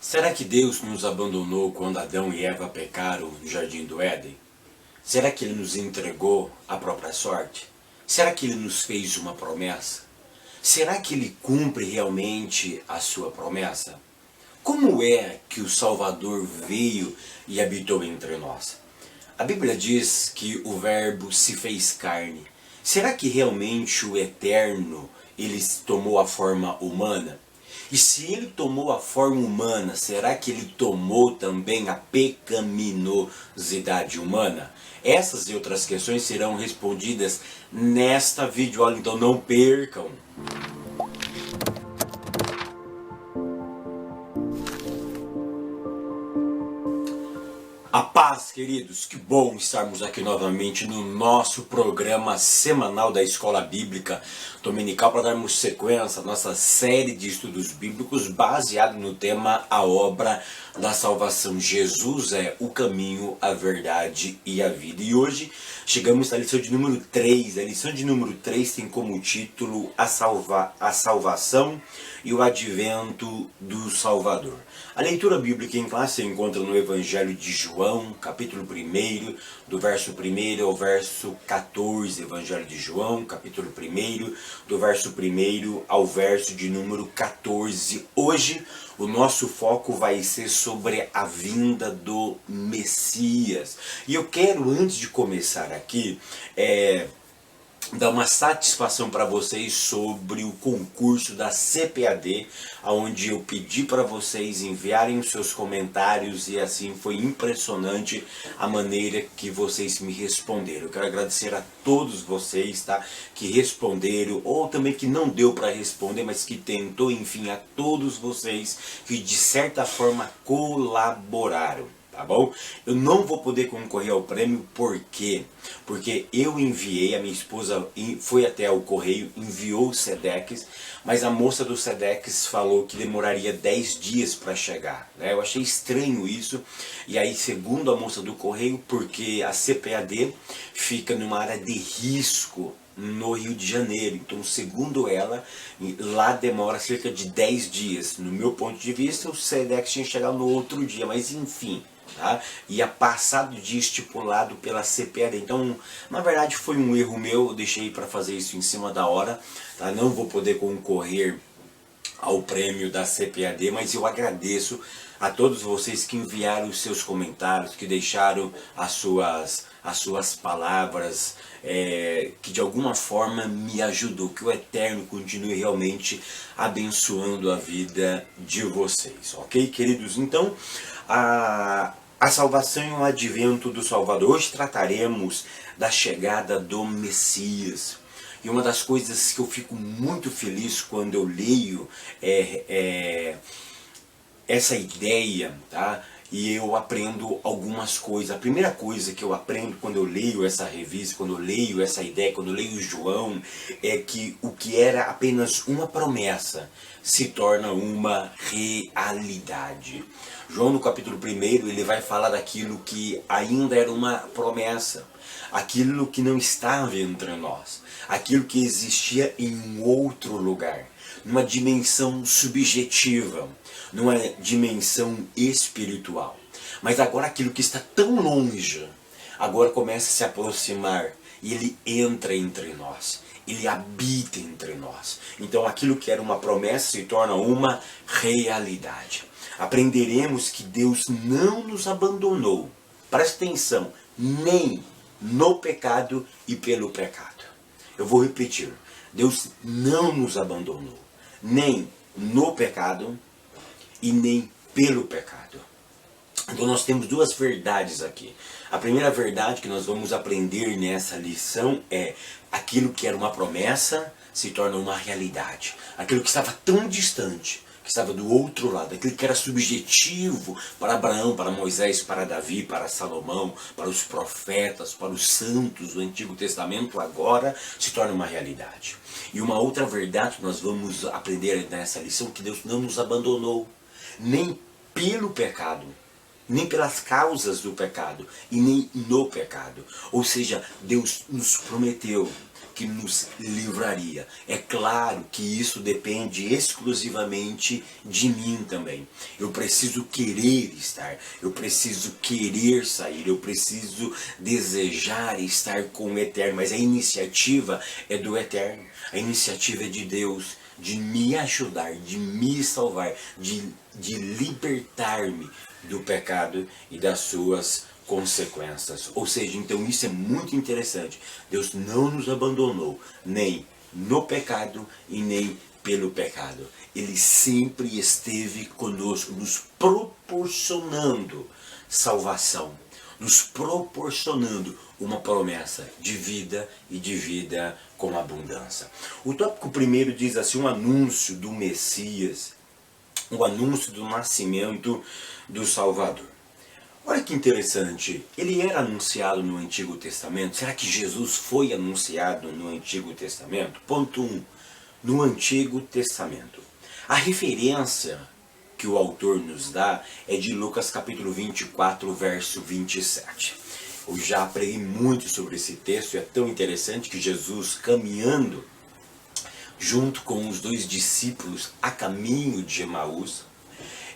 Será que Deus nos abandonou quando Adão e Eva pecaram no jardim do Éden? Será que Ele nos entregou à própria sorte? Será que Ele nos fez uma promessa? Será que Ele cumpre realmente a sua promessa? Como é que o Salvador veio e habitou entre nós? A Bíblia diz que o Verbo se fez carne. Será que realmente o Eterno, Ele tomou a forma humana? E se Ele tomou a forma humana, será que Ele tomou também a pecaminosidade humana? Essas e outras questões serão respondidas nesta videoaula, então não percam! A paz, queridos, que bom estarmos aqui novamente no nosso programa semanal da Escola Bíblica Dominical para darmos sequência à nossa série de estudos bíblicos baseado no tema A Obra da Salvação. Jesus é o caminho, a verdade e a vida. E hoje chegamos à lição de número 3. A lição de número 3 tem como título a salvação e o advento do Salvador. A leitura bíblica em classe se encontra no Evangelho de João, capítulo 1, do verso 1 ao verso 14. Evangelho de João, capítulo 1, do verso 1 ao verso de número 14. Hoje o nosso foco vai ser sobre a vinda do Messias. E eu quero, antes de começar aqui, dar uma satisfação para vocês sobre o concurso da CPAD, onde eu pedi para vocês enviarem os seus comentários e assim foi impressionante a maneira que vocês me responderam. Eu quero agradecer a todos vocês, tá, que responderam ou também que não deu para responder, mas que tentou, enfim, a todos vocês que de certa forma colaboraram. Tá bom? Eu não vou poder concorrer ao prêmio, por quê? Porque eu enviei, a minha esposa foi até o correio, enviou o Sedex, mas a moça do Sedex falou que demoraria 10 dias para chegar, né? Eu achei estranho isso, e aí segundo a moça do correio, porque a CPAD fica numa área de risco no Rio de Janeiro, então segundo ela, lá demora cerca de 10 dias. No meu ponto de vista, o Sedex tinha que chegar no outro dia, mas enfim, tá? Ia passar do dia estipulado pela CPAD. Então, na verdade foi um erro meu, eu deixei para fazer isso em cima da hora, tá? Não vou poder concorrer ao prêmio da CPAD, mas eu agradeço a todos vocês que enviaram os seus comentários, que deixaram as suas palavras, que de alguma forma me ajudou, que o Eterno continue realmente abençoando a vida de vocês, ok, queridos? Então, a salvação e o advento do Salvador. Hoje trataremos da chegada do Messias. E uma das coisas que eu fico muito feliz quando eu leio essa ideia, tá? E eu aprendo algumas coisas. A primeira coisa que eu aprendo quando eu leio essa revista, quando eu leio essa ideia, quando eu leio João, é que o que era apenas uma promessa se torna uma realidade. João, no capítulo 1, ele vai falar daquilo que ainda era uma promessa, aquilo que não estava entre nós, aquilo que existia em um outro lugar, numa dimensão subjetiva, numa dimensão espiritual. Mas agora aquilo que está tão longe, agora começa a se aproximar e ele entra entre nós. Ele habita entre nós. Então aquilo que era uma promessa se torna uma realidade. Aprenderemos que Deus não nos abandonou. Presta atenção, nem no pecado e pelo pecado. Eu vou repetir. Deus não nos abandonou, nem no pecado e nem pelo pecado. Então nós temos duas verdades aqui. A primeira verdade que nós vamos aprender nessa lição é: aquilo que era uma promessa se torna uma realidade. Aquilo que estava tão distante, que estava do outro lado, aquilo que era subjetivo para Abraão, para Moisés, para Davi, para Salomão, para os profetas, para os santos do Antigo Testamento, agora se torna uma realidade. E uma outra verdade que nós vamos aprender nessa lição, que Deus não nos abandonou, nem pelo pecado, nem pelas causas do pecado, e nem no pecado. Ou seja, Deus nos prometeu que nos livraria. É claro que isso depende exclusivamente de mim também. Eu preciso querer estar, eu preciso querer sair, eu preciso desejar estar com o Eterno, mas a iniciativa é do Eterno, a iniciativa é de Deus, de me ajudar, de me salvar, de libertar-me do pecado e das suas consequências. Ou seja, então isso é muito interessante. Deus não nos abandonou, nem no pecado e nem pelo pecado. Ele sempre esteve conosco, nos proporcionando salvação, nos proporcionando uma promessa de vida e de vida com abundância. O tópico primeiro diz assim, um anúncio do Messias, o anúncio do nascimento do Salvador. Olha que interessante, ele era anunciado no Antigo Testamento. Será que Jesus foi anunciado no Antigo Testamento? Ponto 1. No Antigo Testamento. A referência que o autor nos dá é de Lucas capítulo 24, verso 27. Eu já preguei muito sobre esse texto, é tão interessante que Jesus, caminhando junto com os dois discípulos a caminho de Emaús,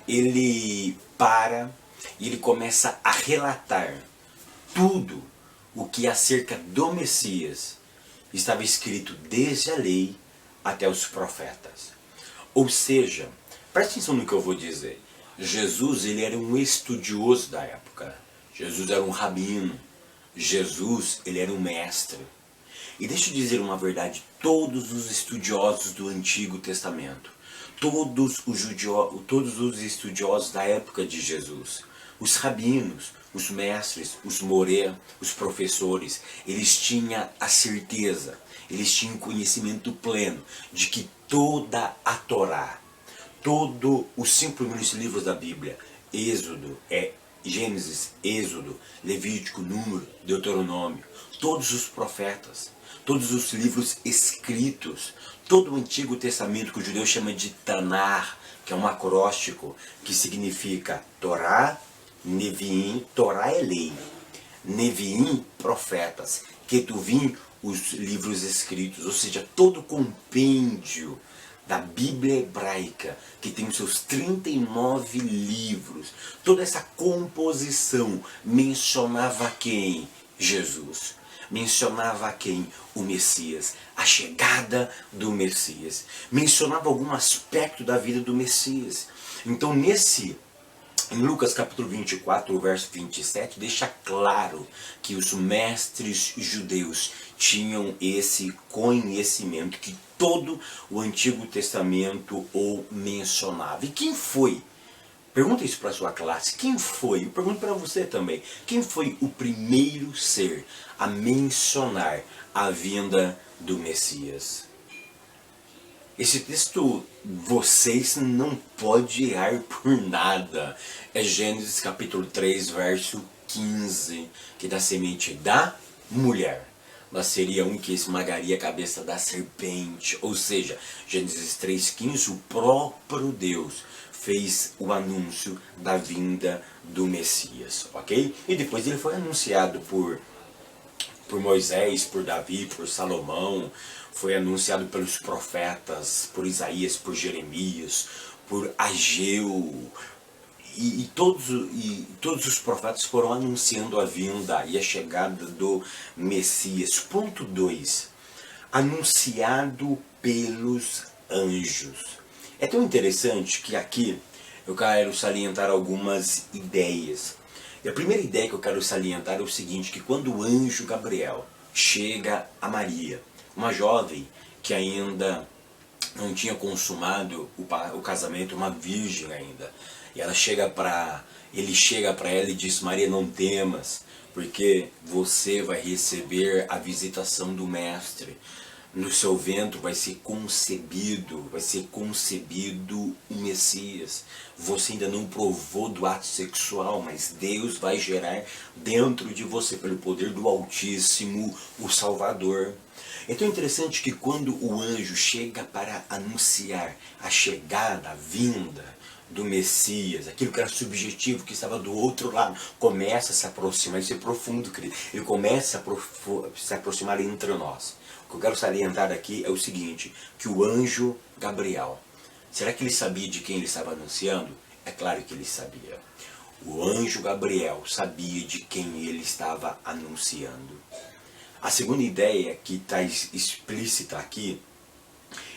ele para e ele começa a relatar tudo o que acerca do Messias estava escrito desde a lei até os profetas. Ou seja, preste atenção no que eu vou dizer. Jesus, ele era um estudioso da época. Jesus era um rabino. Jesus, ele era um mestre. E deixa eu dizer uma verdade, todos os estudiosos do Antigo Testamento, todos os estudiosos da época de Jesus, os rabinos, os mestres, os moré, os professores, eles tinham a certeza, eles tinham conhecimento pleno de que toda a Torá, todos os 5 primeiros livros da Bíblia, Gênesis, Êxodo, Levítico, Número, Deuteronômio, todos os profetas, todos os livros escritos, todo o Antigo Testamento que o judeu chama de Tanar, que é um acróstico que significa Torá, Neviim, Torá é lei, Neviim, profetas, Ketuvim, os livros escritos, ou seja, todo o compêndio da Bíblia hebraica, que tem os seus 39 livros, toda essa composição mencionava quem? Jesus. Mencionava quem? O Messias. A chegada do Messias. Mencionava algum aspecto da vida do Messias. Então em Lucas capítulo 24, verso 27, deixa claro que os mestres judeus tinham esse conhecimento que todo o Antigo Testamento o mencionava. E quem foi? Pergunta isso para a sua classe. Quem foi? Eu pergunto para você também. Quem foi o primeiro ser a mencionar a vinda do Messias? Esse texto vocês não podem errar por nada. É Gênesis capítulo 3, verso 15, que da semente da mulher nasceria um que esmagaria a cabeça da serpente. Ou seja, Gênesis 3,15, o próprio Deus fez o anúncio da vinda do Messias, ok? E depois ele foi anunciado por Moisés, por Davi, por Salomão, foi anunciado pelos profetas, por Isaías, por Jeremias, por Ageu, e todos os profetas foram anunciando a vinda e a chegada do Messias. Ponto 2. Anunciado pelos anjos. É tão interessante que aqui eu quero salientar algumas ideias. E a primeira ideia que eu quero salientar é o seguinte, que quando o anjo Gabriel chega a Maria, uma jovem que ainda não tinha consumado o casamento, uma virgem ainda, e ele chega para ela e diz: Maria, não temas, porque você vai receber a visitação do Mestre. No seu ventre vai ser concebido o Messias. Você ainda não provou do ato sexual, mas Deus vai gerar dentro de você, pelo poder do Altíssimo, o Salvador. É tão interessante que quando o anjo chega para anunciar a chegada, a vinda do Messias, aquilo que era subjetivo, que estava do outro lado, começa a se aproximar, isso é profundo, querido. Ele começa a se aproximar entre nós. O que eu quero salientar aqui é o seguinte, que o anjo Gabriel, será que ele sabia de quem ele estava anunciando? É claro que ele sabia. O anjo Gabriel sabia de quem ele estava anunciando. A segunda ideia que está explícita aqui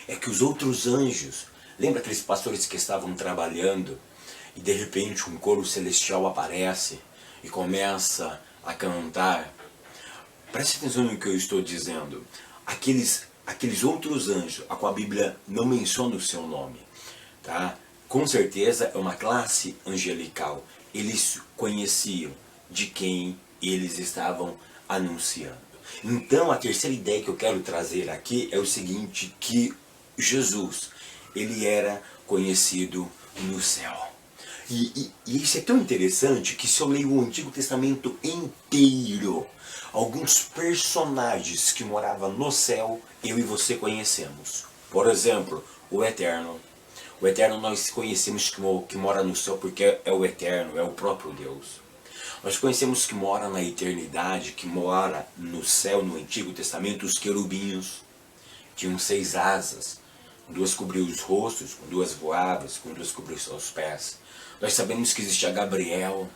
é que os outros anjos, lembra aqueles pastores que estavam trabalhando e de repente um coro celestial aparece e começa a cantar? Preste atenção no que eu estou dizendo. Aqueles outros anjos, a qual a Bíblia não menciona o seu nome, tá? Com certeza é uma classe angelical. Eles conheciam de quem eles estavam anunciando. Então a terceira ideia que eu quero trazer aqui é o seguinte, que Jesus, ele era conhecido no céu. E isso é tão interessante que se eu leio o Antigo Testamento inteiro, alguns personagens que moravam no céu, eu e você conhecemos. Por exemplo, o Eterno. O Eterno nós conhecemos que mora no céu porque é o Eterno, é o próprio Deus. Nós conhecemos que mora na eternidade, que mora no céu, no Antigo Testamento, os querubins. Tinham 6 asas, com 2 cobriam os rostos, com 2 voavam, com 2 cobriam os pés. Nós sabemos que existia Gabriel,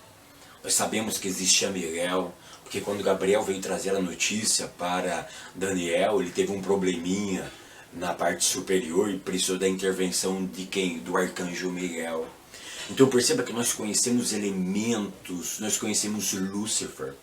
nós sabemos que existia Miguel, porque quando Gabriel veio trazer a notícia para Daniel, ele teve um probleminha na parte superior e precisou da intervenção de quem? Do arcanjo Miguel. Então perceba que nós conhecemos elementos, nós conhecemos Lúcifer,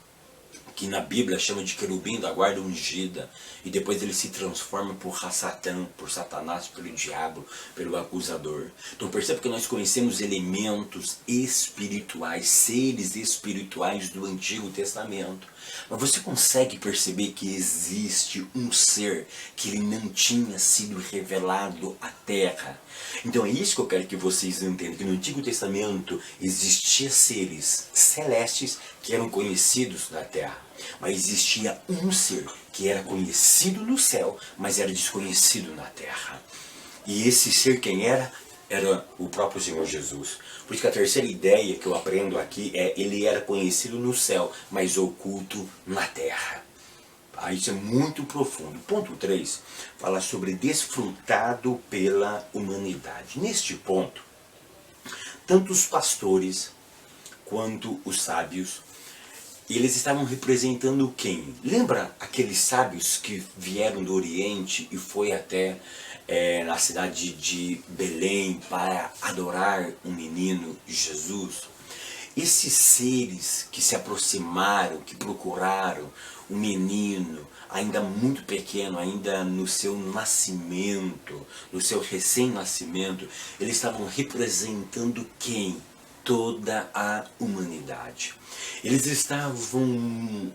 que na Bíblia chama de querubim da guarda ungida, e depois ele se transforma por Satã, por Satanás, pelo diabo, pelo acusador. Então perceba que nós conhecemos elementos espirituais, seres espirituais do Antigo Testamento. Mas você consegue perceber que existe um ser que ele não tinha sido revelado à Terra? Então é isso que eu quero que vocês entendam, que no Antigo Testamento existiam seres celestes que eram conhecidos na Terra. Mas existia um ser que era conhecido no céu, mas era desconhecido na Terra. E esse ser quem era? Era o próprio Senhor Jesus. Por isso que a terceira ideia que eu aprendo aqui é: ele era conhecido no céu, mas oculto na terra. Isso é muito profundo. Ponto 3, fala sobre desfrutado pela humanidade. Neste ponto, tanto os pastores quanto os sábios, eles estavam representando quem? Lembra aqueles sábios que vieram do Oriente e foi até na cidade de Belém para adorar um menino Jesus? Esses seres que se aproximaram, que procuraram um menino ainda muito pequeno, ainda no seu nascimento, no seu recém-nascimento, eles estavam representando quem? Toda a humanidade. Eles estavam,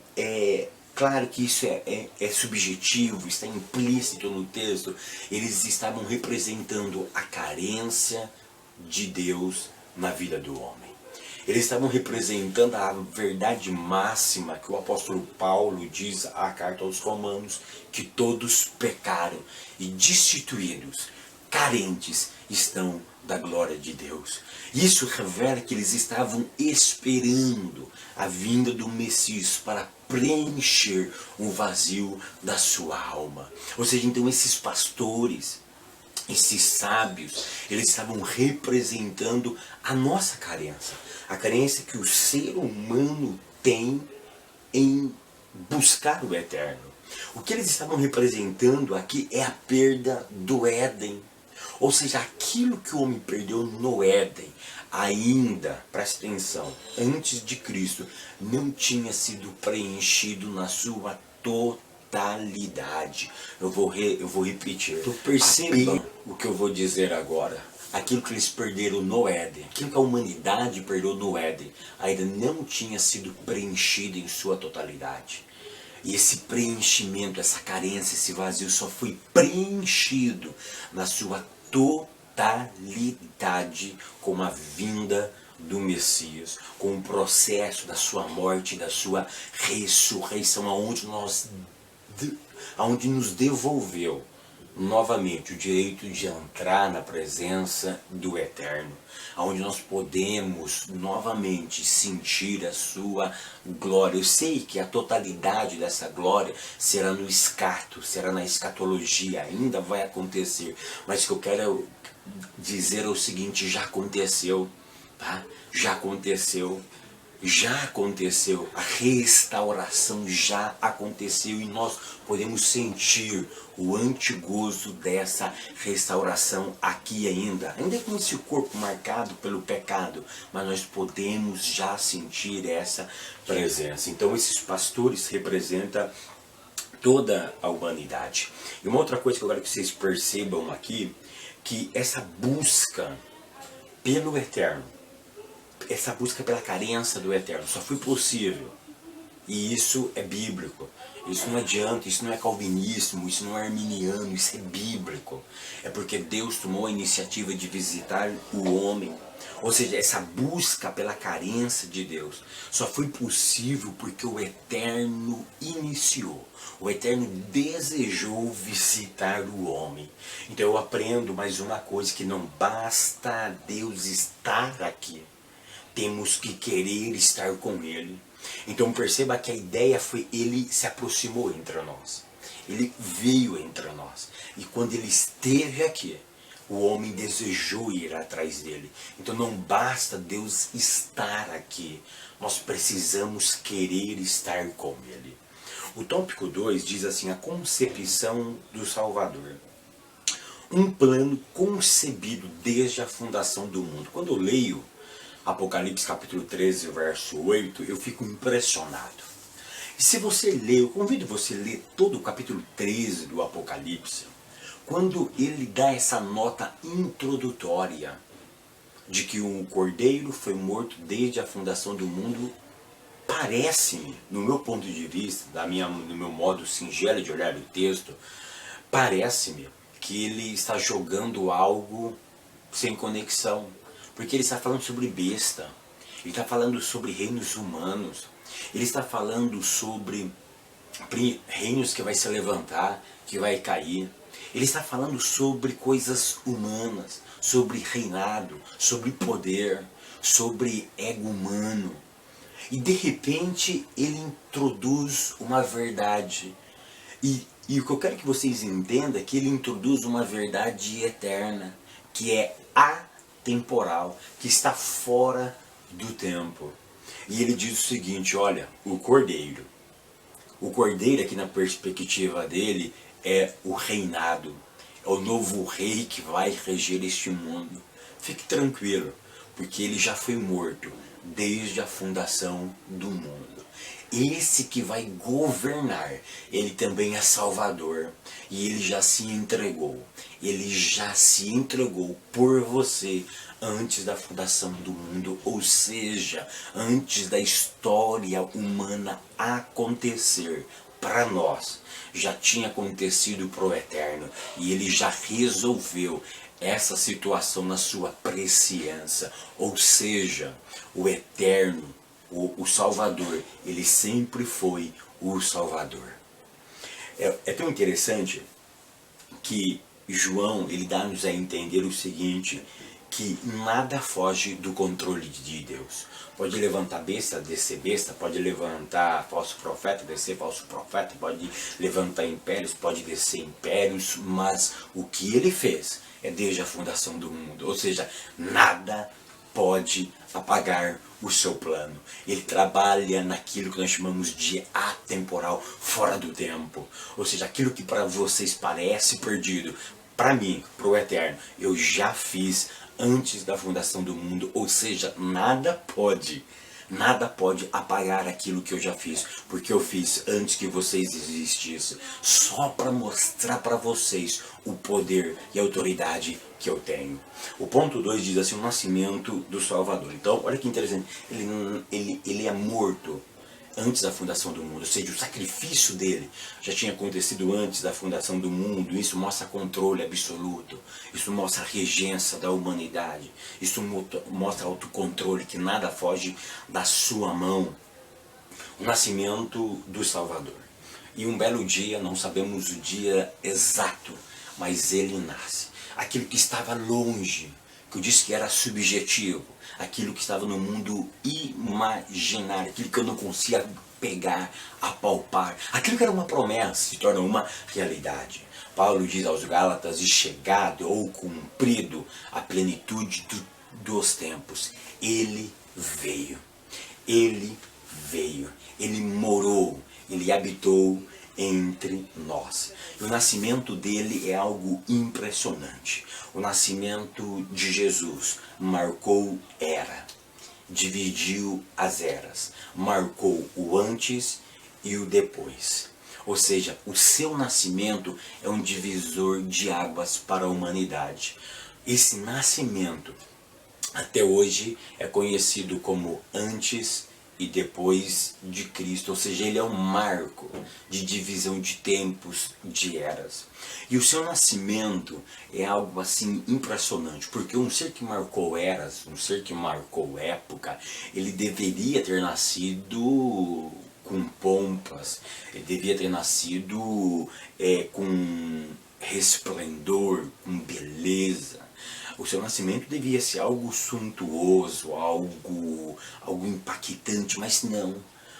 claro que isso é subjetivo, está implícito no texto, eles estavam representando a carência de Deus na vida do homem. Eles estavam representando a verdade máxima que o apóstolo Paulo diz à carta aos Romanos, que todos pecaram e destituídos, carentes estão da glória de Deus. Isso revela que eles estavam esperando a vinda do Messias para preencher o vazio da sua alma. Ou seja, então esses pastores, esses sábios, eles estavam representando a nossa carência. A carência que o ser humano tem em buscar o eterno. O que eles estavam representando aqui é a perda do Éden. Ou seja, aquilo que o homem perdeu no Éden, ainda, preste atenção, antes de Cristo, não tinha sido preenchido na sua totalidade. Eu vou repetir. Então perceba o que eu vou dizer agora. Aquilo que eles perderam no Éden, aquilo que a humanidade perdeu no Éden, ainda não tinha sido preenchido em sua totalidade. E esse preenchimento, essa carência, esse vazio só foi preenchido na sua totalidade com a vinda do Messias, com o processo da sua morte e da sua ressurreição, aonde nos devolveu novamente o direito de entrar na presença do Eterno, onde nós podemos novamente sentir a sua glória. Eu sei que a totalidade dessa glória será no escato, será na escatologia, ainda vai acontecer, mas o que eu quero dizer é o seguinte: já aconteceu, tá? Já aconteceu. Já aconteceu, a restauração já aconteceu e nós podemos sentir o antigozo dessa restauração aqui ainda com esse corpo marcado pelo pecado, mas nós podemos já sentir essa presença. Então esses pastores representam toda a humanidade. E uma outra coisa que eu quero que vocês percebam aqui, que essa busca pelo Eterno, essa busca pela carência do Eterno só foi possível, e isso é bíblico. Isso não adianta, isso não é calvinismo, isso não é arminiano, isso é bíblico. É porque Deus tomou a iniciativa de visitar o homem. Ou seja, essa busca pela carência de Deus só foi possível porque o Eterno iniciou. O Eterno desejou visitar o homem. Então eu aprendo mais uma coisa, que não basta Deus estar aqui. Temos que querer estar com Ele. Então perceba que a ideia foi, Ele se aproximou entre nós. Ele veio entre nós. E quando Ele esteve aqui, o homem desejou ir atrás dele. Então não basta Deus estar aqui. Nós precisamos querer estar com Ele. O tópico 2 diz assim: a concepção do Salvador. Um plano concebido desde a fundação do mundo. Quando eu leio Apocalipse capítulo 13, verso 8, eu fico impressionado. E se você ler, eu convido você a ler todo o capítulo 13 do Apocalipse, quando ele dá essa nota introdutória de que o Cordeiro foi morto desde a fundação do mundo, parece-me, no meu ponto de vista, no meu modo singelo de olhar o texto, parece-me que ele está jogando algo sem conexão. Porque ele está falando sobre besta, ele está falando sobre reinos humanos, ele está falando sobre reinos que vai se levantar, que vai cair. Ele está falando sobre coisas humanas, sobre reinado, sobre poder, sobre ego humano. E de repente ele introduz uma verdade. E o que eu quero que vocês entendam é que ele introduz uma verdade eterna, que é atemporal, que está fora do tempo. E ele diz o seguinte: olha, o Cordeiro aqui na perspectiva dele é o reinado, é o novo rei que vai reger este mundo. Fique tranquilo, porque ele já foi morto desde a fundação do mundo. Esse que vai governar, ele também é Salvador. E ele já se entregou. Ele já se entregou por você antes da fundação do mundo. Ou seja, antes da história humana acontecer. Para nós, já tinha acontecido pro Eterno. E ele já resolveu essa situação na sua presciência. Ou seja, o Eterno, o Salvador, ele sempre foi o Salvador. É tão interessante que João, ele dá-nos a entender o seguinte, que nada foge do controle de Deus. Pode levantar besta, descer besta, pode levantar falso profeta, descer falso profeta, pode levantar impérios, pode descer impérios, mas o que ele fez é desde a fundação do mundo. Ou seja, nada pode apagar o seu plano. Ele trabalha naquilo que nós chamamos de atemporal, fora do tempo. Ou seja, aquilo que para vocês parece perdido, para mim, para o Eterno, eu já fiz antes da fundação do mundo. Ou seja, nada pode apagar aquilo que eu já fiz, porque eu fiz antes que vocês existissem, só para mostrar para vocês o poder e a autoridade que eu tenho. O ponto 2 diz assim: o nascimento do Salvador. Então, olha que interessante, ele é morto antes da fundação do mundo, ou seja, o sacrifício dele já tinha acontecido antes da fundação do mundo. Isso mostra controle absoluto, isso mostra regência da humanidade, isso mostra autocontrole, que nada foge da sua mão. O nascimento do Salvador. E um belo dia, não sabemos o dia exato, mas ele nasce. Aquilo que estava longe, que eu disse que era subjetivo, aquilo que estava no mundo imaginário, aquilo que eu não conseguia pegar, apalpar, aquilo que era uma promessa se torna uma realidade. Paulo diz aos Gálatas: e chegado ou cumprido a plenitude dos tempos, ele veio. Ele veio, ele morou, ele habitou entre nós. E o nascimento dele é algo impressionante. O nascimento de Jesus marcou era, dividiu as eras, marcou o antes e o depois. Ou seja, o seu nascimento é um divisor de águas para a humanidade. Esse nascimento até hoje é conhecido como antes e depois de Cristo, ou seja, ele é um marco de divisão de tempos, de eras. E o seu nascimento é algo assim impressionante, porque um ser que marcou eras, um ser que marcou época, ele deveria ter nascido com pompas, ele devia ter nascido com resplendor, com beleza. O seu nascimento devia ser algo suntuoso, algo impactante, mas não.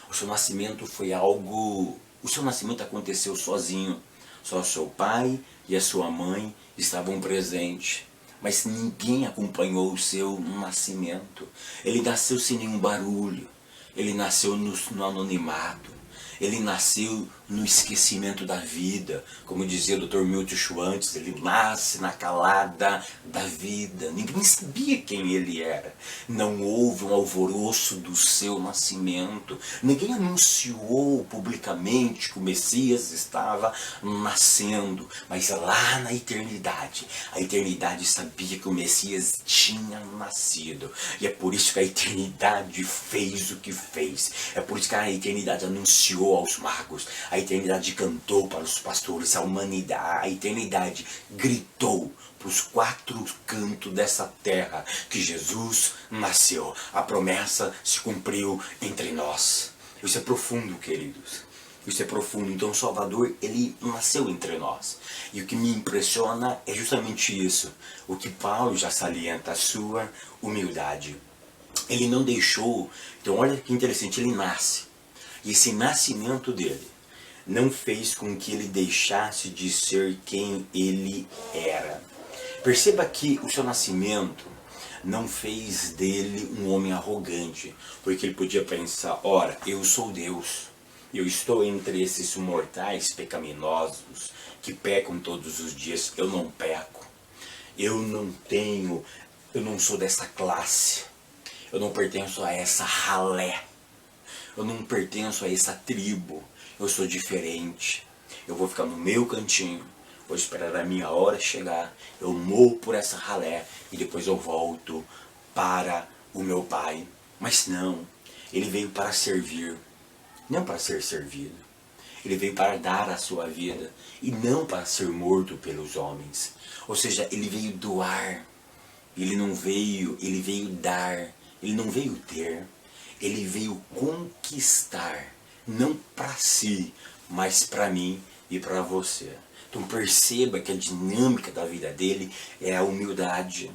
O seu nascimento foi algo... O seu nascimento aconteceu sozinho. Só seu pai e a sua mãe estavam presentes. Mas ninguém acompanhou o seu nascimento. Ele nasceu sem nenhum barulho. Ele nasceu no anonimato. Ele nasceu no esquecimento da vida. Como dizia o Dr. Milton Schwantz, ele nasce na calada da vida. Ninguém sabia quem ele era. Não houve um alvoroço do seu nascimento. Ninguém anunciou publicamente que o Messias estava nascendo. Mas lá na eternidade, a eternidade sabia que o Messias tinha nascido. E é por isso que a eternidade fez o que fez. É por isso que a eternidade anunciou aos magos, a eternidade cantou para os pastores, a humanidade, a eternidade gritou para os quatro cantos dessa terra que Jesus nasceu. A promessa se cumpriu entre nós. Isso é profundo, queridos. Isso é profundo. Então o Salvador, ele nasceu entre nós. E o que me impressiona é justamente isso. O que Paulo já salienta, a sua humildade. Ele não deixou. Então olha que interessante, ele nasce. E esse nascimento dele não fez com que ele deixasse de ser quem ele era. Perceba que o seu nascimento não fez dele um homem arrogante, porque ele podia pensar: ora, eu sou Deus, eu estou entre esses mortais pecaminosos que pecam todos os dias, eu não peco, eu não sou dessa classe, eu não pertenço a essa ralé. Eu não pertenço a essa tribo, eu sou diferente. Eu vou ficar no meu cantinho, vou esperar a minha hora chegar, eu morro por essa ralé e depois eu volto para o meu pai. Mas não, ele veio para servir, não para ser servido. Ele veio para dar a sua vida e não para ser morto pelos homens. Ou seja, ele veio doar, ele veio dar, ele não veio ter. Ele veio conquistar, não para si, mas para mim e para você. Então perceba que a dinâmica da vida dele é a humildade.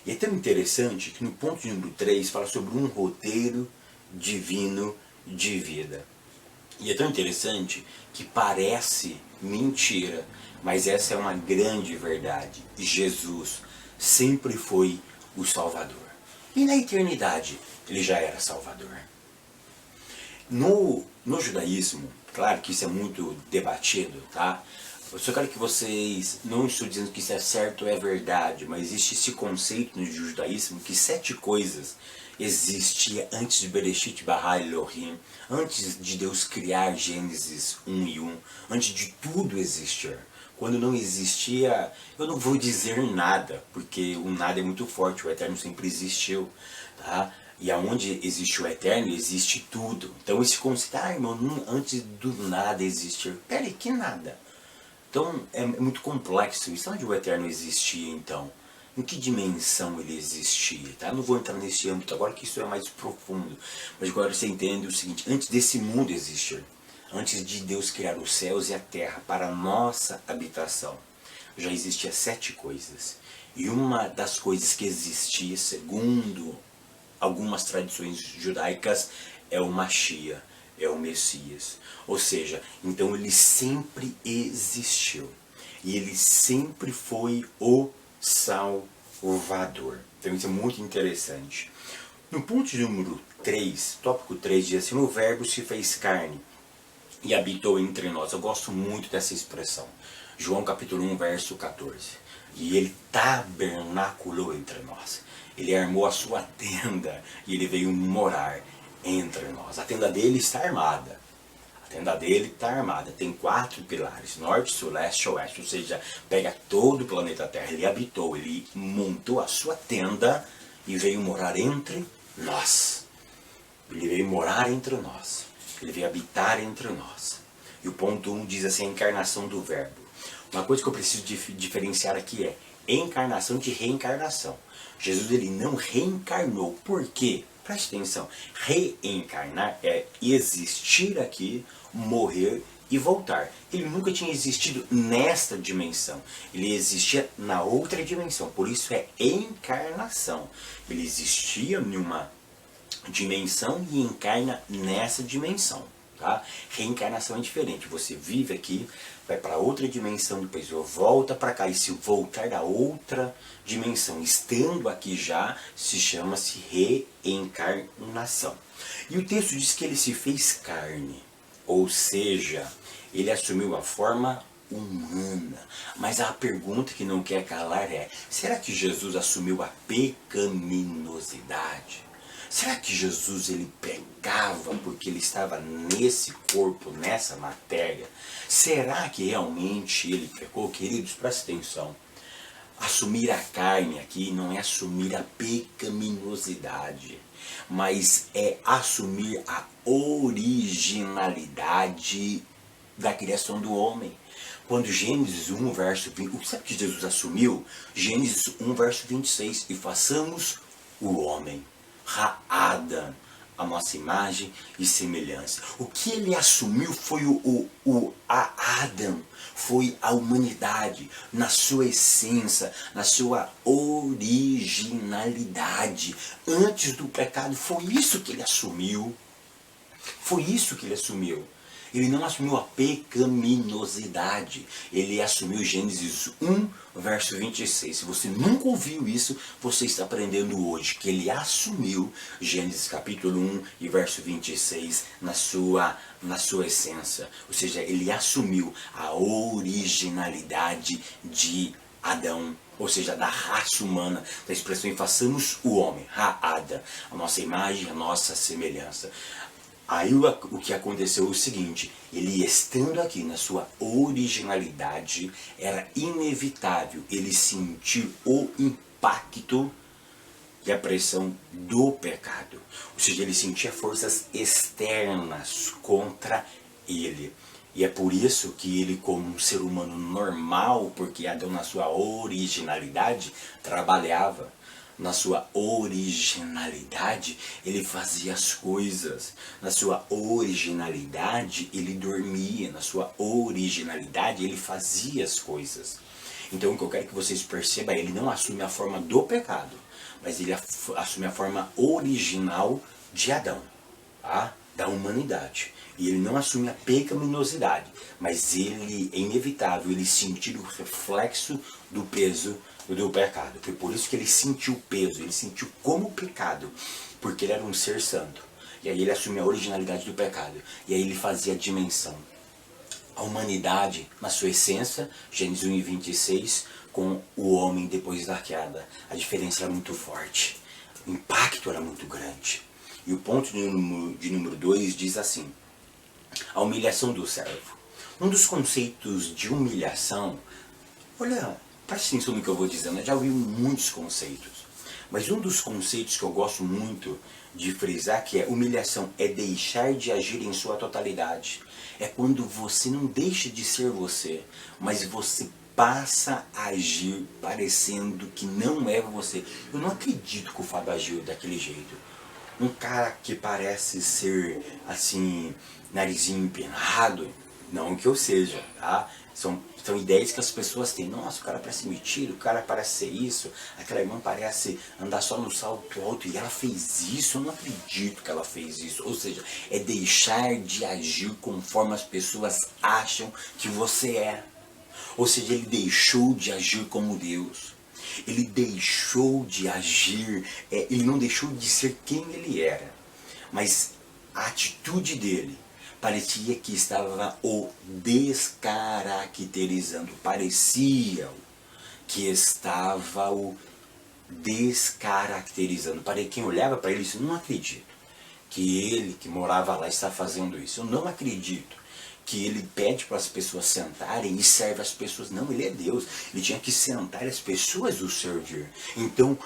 E é tão interessante que no ponto número 3 fala sobre um roteiro divino de vida. E é tão interessante que parece mentira, mas essa é uma grande verdade. Jesus sempre foi o Salvador. E na eternidade, ele já era Salvador. No judaísmo, claro que isso é muito debatido, tá? Eu só quero que vocês, não estou dizendo que isso é certo ou é verdade, mas existe esse conceito no judaísmo que 7 coisas existiam antes de Bereshit bara Elohim, antes de Deus criar Gênesis 1 e 1, antes de tudo existir. Quando não existia, eu não vou dizer nada, porque o nada é muito forte, o eterno sempre existiu, tá? E aonde existe o eterno, existe tudo. Então esse conceito, irmão, antes do nada existir, peraí, que nada? Então é muito complexo isso. Onde o eterno existia então? Em que dimensão ele existia? Tá? Eu não vou entrar nesse âmbito agora, que isso é mais profundo. Mas agora você entende o seguinte: antes desse mundo existir, antes de Deus criar os céus e a terra para a nossa habitação, já existia 7 coisas. E uma das coisas que existia, segundo algumas tradições judaicas, é o Mashiach, é o Messias. Ou seja, então ele sempre existiu. E ele sempre foi o Salvador. Então isso é muito interessante. No ponto número 3, tópico 3, diz assim: o verbo se fez carne e habitou entre nós. Eu gosto muito dessa expressão. João capítulo 1, verso 14. E ele tabernaculou entre nós. Ele armou a sua tenda e ele veio morar entre nós. A tenda dele está armada. A tenda dele está armada. Tem 4 pilares: norte, sul, leste, oeste. Ou seja, pega todo o planeta Terra. Ele habitou, ele montou a sua tenda e veio morar entre nós. Ele veio morar entre nós. Ele veio habitar entre nós. E o ponto 1 diz assim: a encarnação do verbo. Uma coisa que eu preciso diferenciar aqui é encarnação de reencarnação. Jesus ele não reencarnou. Por quê? Preste atenção. Reencarnar é existir aqui, morrer e voltar. Ele nunca tinha existido nesta dimensão. Ele existia na outra dimensão. Por isso é encarnação. Ele existia em uma dimensão e encarna nessa dimensão. Tá? Reencarnação é diferente. Você vive aqui, vai para outra dimensão, depois volta para cá. E se voltar da outra dimensão, estando aqui já, chama-se reencarnação. E o texto diz que ele se fez carne. Ou seja, ele assumiu a forma humana. Mas a pergunta que não quer calar é: será que Jesus assumiu a pecaminosidade? Será que Jesus ele pecava porque ele estava nesse corpo, nessa matéria? Será que realmente ele pecou? Queridos, prestem atenção. Assumir a carne aqui não é assumir a pecaminosidade, mas é assumir a originalidade da criação do homem. Quando Gênesis 1, verso 20, sabe que Jesus assumiu? Gênesis 1, verso 26, e façamos o homem. Ha'adam, a nossa imagem e semelhança. O que ele assumiu foi a Adam, foi a humanidade, na sua essência, na sua originalidade. Antes do pecado, foi isso que ele assumiu. Foi isso que ele assumiu. Ele não assumiu a pecaminosidade. Ele assumiu Gênesis 1, verso 26. Se você nunca ouviu isso, você está aprendendo hoje. Que ele assumiu Gênesis capítulo 1 e verso 26 na sua essência. Ou seja, ele assumiu a originalidade de Adão. Ou seja, da raça humana, da expressão façamos o homem. Ha'ada, a nossa imagem, a nossa semelhança. Aí o que aconteceu é o seguinte: ele estando aqui na sua originalidade, era inevitável ele sentir o impacto e a pressão do pecado. Ou seja, ele sentia forças externas contra ele. E é por isso que ele, como um ser humano normal, porque Adão na sua originalidade trabalhava, na sua originalidade, ele fazia as coisas. Na sua originalidade, ele dormia. Na sua originalidade, ele fazia as coisas. Então, o que eu quero que vocês percebam é: ele não assume a forma do pecado, mas ele assume a forma original de Adão, tá? Da humanidade. E ele não assume a pecaminosidade, mas ele, é inevitável, ele sentir o reflexo do peso do pecado. Foi por isso que ele sentiu o peso, ele sentiu como pecado, porque ele era um ser santo. E aí ele assume a originalidade do pecado. E aí ele fazia a dimensão. A humanidade, na sua essência, Gênesis 1 e 26, com o homem depois da queda. A diferença era muito forte. O impacto era muito grande. E o ponto de número 2 diz assim: a humilhação do servo. Um dos conceitos de humilhação, olha, preste atenção no que eu vou dizendo, eu já ouvi muitos conceitos, mas um dos conceitos que eu gosto muito de frisar, que é humilhação, é deixar de agir em sua totalidade. É quando você não deixa de ser você, mas você passa a agir parecendo que não é você. Eu não acredito que o Fábio agiu daquele jeito. Um cara que parece ser, assim, narizinho empinado, Não que eu seja, tá? São ideias que as pessoas têm. Nossa, o cara parece metido, o cara parece ser isso, aquela irmã parece andar só no salto alto e ela fez isso, eu não acredito que ela fez isso. Ou seja, é deixar de agir conforme as pessoas acham que você é. Ou seja, ele deixou de agir como Deus. Ele deixou de agir, ele não deixou de ser quem ele era. Mas a atitude dele parecia que estava o descaracterizando. Parecia que estava o descaracterizando. Para quem olhava para ele, disse, não acredito que ele que morava lá está fazendo isso. Eu não acredito que ele pede para as pessoas sentarem e serve as pessoas. Não, ele é Deus. Ele tinha que sentar e as pessoas o servir. Então,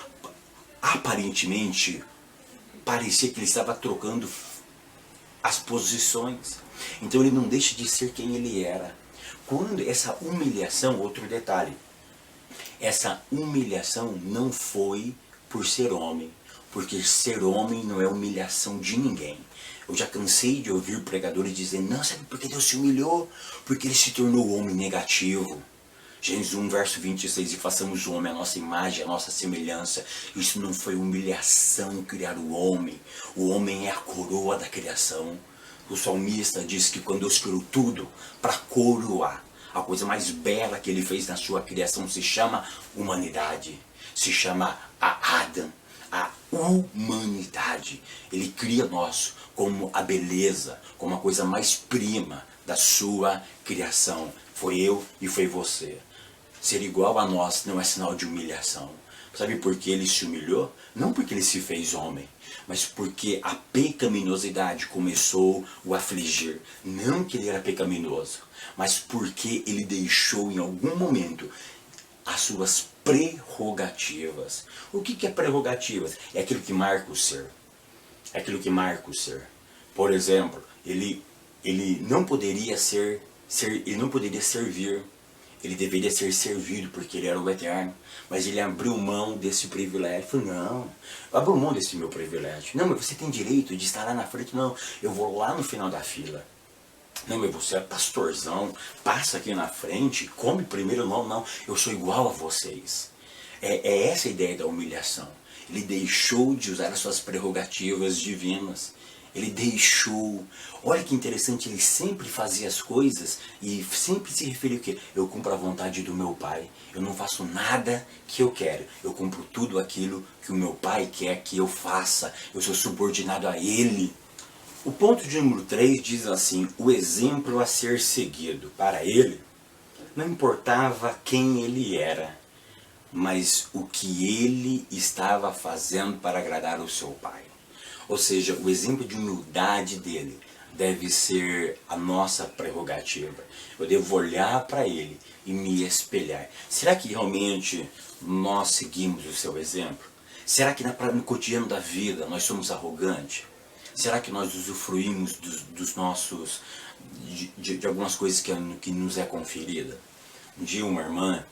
aparentemente, parecia que ele estava trocando as posições. Então ele não deixa de ser quem ele era. Quando essa humilhação, outro detalhe, essa humilhação não foi por ser homem, porque ser homem não é humilhação de ninguém. Eu já cansei de ouvir pregadores dizer, não, sabe por que Deus se humilhou? Porque ele se tornou homem negativo. Gênesis 1, verso 26, e façamos o homem a nossa imagem, a nossa semelhança. Isso não foi humilhação criar o homem. O homem é a coroa da criação. O salmista diz que quando Deus criou tudo para coroar, a coisa mais bela que ele fez na sua criação se chama humanidade, se chama Adão, a humanidade. Ele cria nós como a beleza, como a coisa mais prima da sua criação. Foi eu e foi você. Ser igual a nós não é sinal de humilhação. Sabe por que ele se humilhou? Não porque ele se fez homem, mas porque a pecaminosidade começou o afligir. Não que ele era pecaminoso, mas porque ele deixou em algum momento as suas prerrogativas. O que é prerrogativas? É aquilo que marca o ser. É aquilo que marca o ser. Por exemplo, ele não poderia ele não poderia servir. Ele deveria ser servido porque ele era o eterno. Mas ele abriu mão desse privilégio. Ele falou, não, eu abro mão desse meu privilégio. Não, mas você tem direito de estar lá na frente. Não, eu vou lá no final da fila. Não, mas você é pastorzão, passa aqui na frente, come primeiro. Não, não, eu sou igual a vocês. É essa a ideia da humilhação. Ele deixou de usar as suas prerrogativas divinas. Ele deixou. Olha que interessante, ele sempre fazia as coisas e sempre se referia ao quê? Eu cumpro a vontade do meu pai. Eu não faço nada que eu quero. Eu cumpro tudo aquilo que o meu pai quer que eu faça. Eu sou subordinado a ele. O ponto de número 3 diz assim, o exemplo a ser seguido. Para ele, não importava quem ele era, mas o que ele estava fazendo para agradar o seu pai. Ou seja, o exemplo de humildade dele deve ser a nossa prerrogativa. Eu devo olhar para ele e me espelhar. Será que realmente nós seguimos o seu exemplo? Será que no cotidiano da vida nós somos arrogantes? Será que nós usufruímos dos nossos, de algumas coisas que nos é conferida? Um dia uma irmã,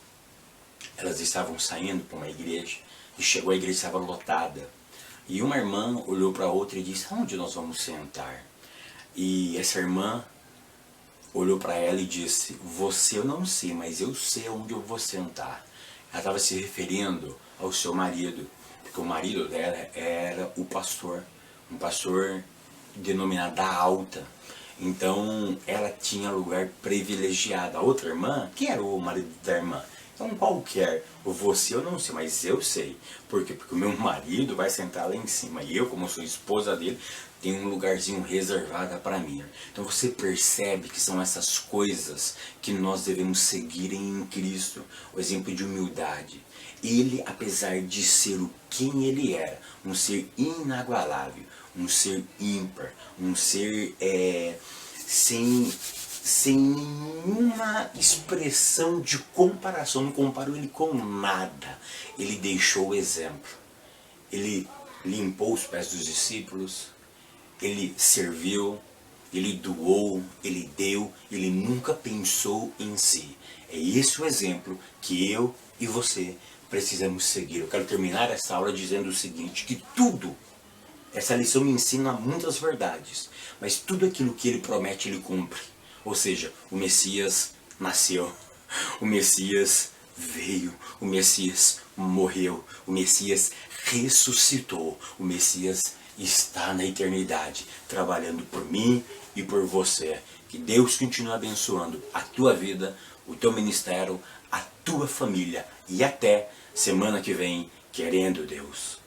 elas estavam saindo para uma igreja e chegou, a igreja estava lotada. E uma irmã olhou para a outra e disse, onde nós vamos sentar? E essa irmã olhou para ela e disse, você eu não sei, mas eu sei onde eu vou sentar. Ela estava se referindo ao seu marido, porque o marido dela era o pastor, um pastor denominado da alta. Então ela tinha lugar privilegiado. A outra irmã, quem era o marido da irmã? Então qualquer, você eu não sei, mas eu sei. Por quê? Porque o meu marido vai sentar lá em cima. E eu, como sou esposa dele, tenho um lugarzinho reservado para mim. Então você percebe que são essas coisas que nós devemos seguir em Cristo. O exemplo de humildade. Ele, apesar de ser o quem ele era, um ser inagualável, um ser ímpar, um ser sem nenhuma expressão de comparação, não comparou ele com nada. Ele deixou o exemplo. Ele limpou os pés dos discípulos, ele serviu, ele doou, ele deu, ele nunca pensou em si. É esse o exemplo que eu e você precisamos seguir. Eu quero terminar essa aula dizendo o seguinte, que tudo, essa lição me ensina muitas verdades, mas tudo aquilo que ele promete, ele cumpre. Ou seja, o Messias nasceu, o Messias veio, o Messias morreu, o Messias ressuscitou, o Messias está na eternidade, trabalhando por mim e por você. Que Deus continue abençoando a tua vida, o teu ministério, a tua família e até semana que vem, querendo Deus.